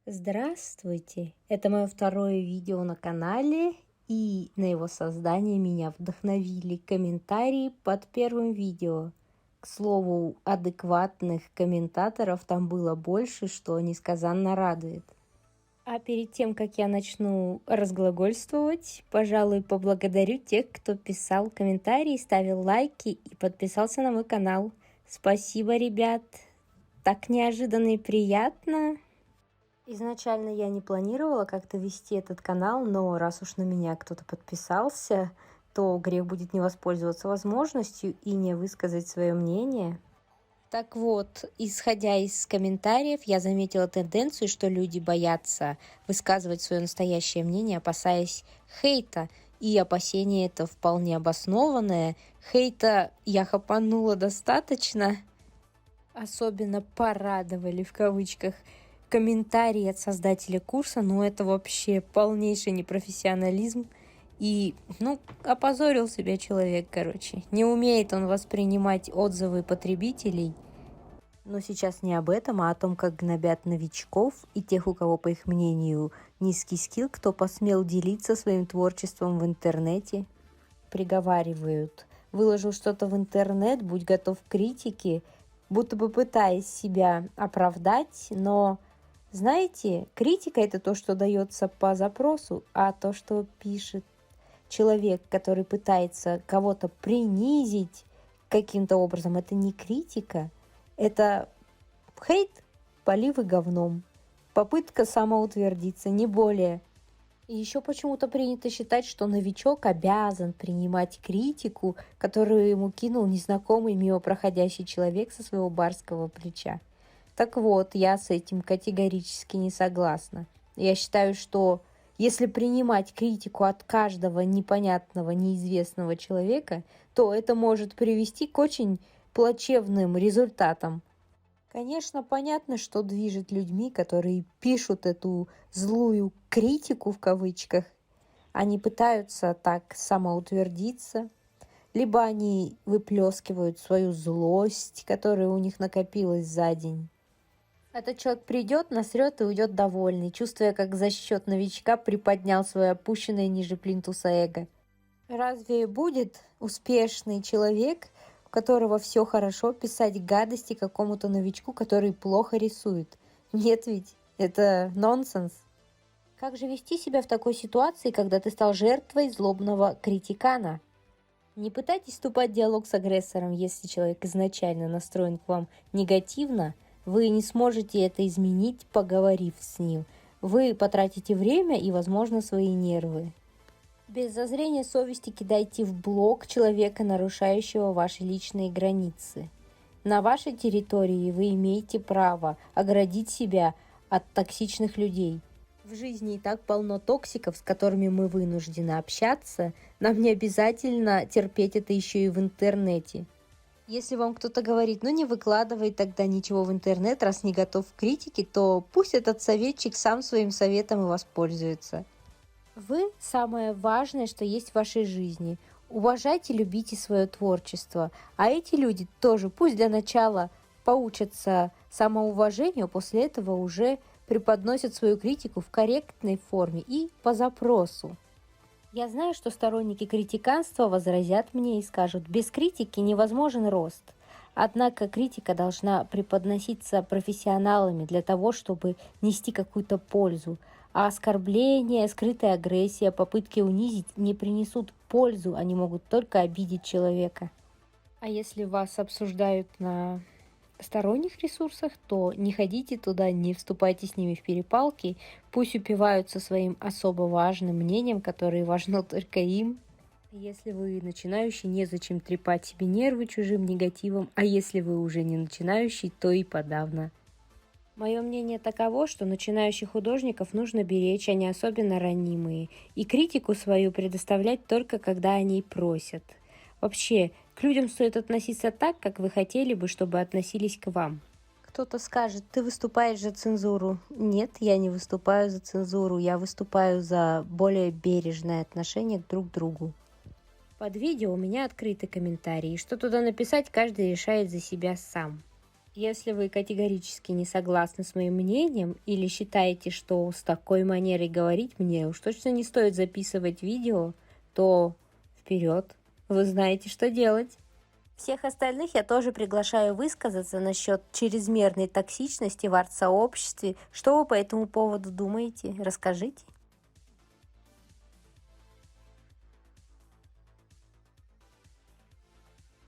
Здравствуйте! Это мое второе видео на канале, и на его создание меня вдохновили комментарии под первым видео. К слову, адекватных комментаторов там было больше, что несказанно радует. А перед тем, как я начну разглагольствовать, пожалуй, поблагодарю тех, кто писал комментарии, ставил лайки и подписался на мой канал. Спасибо, ребят! Так неожиданно и приятно! Изначально я не планировала как-то вести этот канал, но раз уж на меня кто-то подписался, то грех будет не воспользоваться возможностью и не высказать свое мнение. Так вот, исходя из комментариев, я заметила тенденцию, что люди боятся высказывать свое настоящее мнение, опасаясь хейта. И опасение это вполне обоснованное. Хейта я хапанула достаточно. Особенно порадовали в кавычках комментарии от создателя курса, но это вообще полнейший непрофессионализм. И, опозорил себя человек, короче. Не умеет он воспринимать отзывы потребителей. Но сейчас не об этом, а о том, как гнобят новичков и тех, у кого, по их мнению, низкий скилл, кто посмел делиться своим творчеством в интернете. Приговаривают: выложил что-то в интернет, будь готов к критике, будто бы пытаясь себя оправдать, но, знаете, критика – это то, что дается по запросу, а то, что пишет человек, который пытается кого-то принизить каким-то образом, это не критика, это хейт, поливы говном, попытка самоутвердиться, не более. И еще почему-то принято считать, что новичок обязан принимать критику, которую ему кинул незнакомый мимо проходящий человек со своего барского плеча. Так вот, я с этим категорически не согласна. Я считаю, что если принимать критику от каждого непонятного, неизвестного человека, то это может привести к очень плачевным результатам. Конечно, понятно, что движет людьми, которые пишут эту злую критику в кавычках. Они пытаются так самоутвердиться, либо они выплескивают свою злость, которая у них накопилась за день. Этот человек придет, насрет и уйдет довольный, чувствуя, как за счет новичка приподнял свое опущенное ниже плинтуса эго. Разве будет успешный человек, у которого все хорошо, писать гадости какому-то новичку, который плохо рисует? Нет ведь, это нонсенс. Как же вести себя в такой ситуации, когда ты стал жертвой злобного критикана? Не пытайтесь вступать в диалог с агрессором, если человек изначально настроен к вам негативно. Вы не сможете это изменить, поговорив с ним. Вы потратите время и, возможно, свои нервы. Без зазрения совести кидайте в блок человека, нарушающего ваши личные границы. На вашей территории вы имеете право оградить себя от токсичных людей. В жизни и так полно токсиков, с которыми мы вынуждены общаться. Нам не обязательно терпеть это еще и в интернете. Если вам кто-то говорит: не выкладывай тогда ничего в интернет, раз не готов к критике, то пусть этот советчик сам своим советом и воспользуется. Вы – самое важное, что есть в вашей жизни. Уважайте, любите свое творчество. А эти люди тоже пусть для начала поучатся самоуважению, а после этого уже преподносят свою критику в корректной форме и по запросу. Я знаю, что сторонники критиканства возразят мне и скажут: без критики невозможен рост. Однако критика должна преподноситься профессионалами для того, чтобы нести какую-то пользу. А оскорбления, скрытая агрессия, попытки унизить не принесут пользу, они могут только обидеть человека. А если вас обсуждают на сторонних ресурсах, то не ходите туда, не вступайте с ними в перепалки, пусть упиваются своим особо важным мнением, которое важно только им. Если вы начинающий, незачем трепать себе нервы чужим негативом, а если вы уже не начинающий, то и подавно. Мое мнение таково, что начинающих художников нужно беречь, они особенно ранимые, и критику свою предоставлять только когда они просят. Вообще, к людям стоит относиться так, как вы хотели бы, чтобы относились к вам. Кто-то скажет: ты выступаешь за цензуру. Нет, я не выступаю за цензуру, я выступаю за более бережное отношение друг к другу. Под видео у меня открыты комментарии, что туда написать, каждый решает за себя сам. Если вы категорически не согласны с моим мнением или считаете, что с такой манерой говорить мне уж точно не стоит записывать видео, то вперед, вы знаете, что делать. Всех остальных я тоже приглашаю высказаться насчет чрезмерной токсичности в арт-сообществе. Что вы по этому поводу думаете? Расскажите.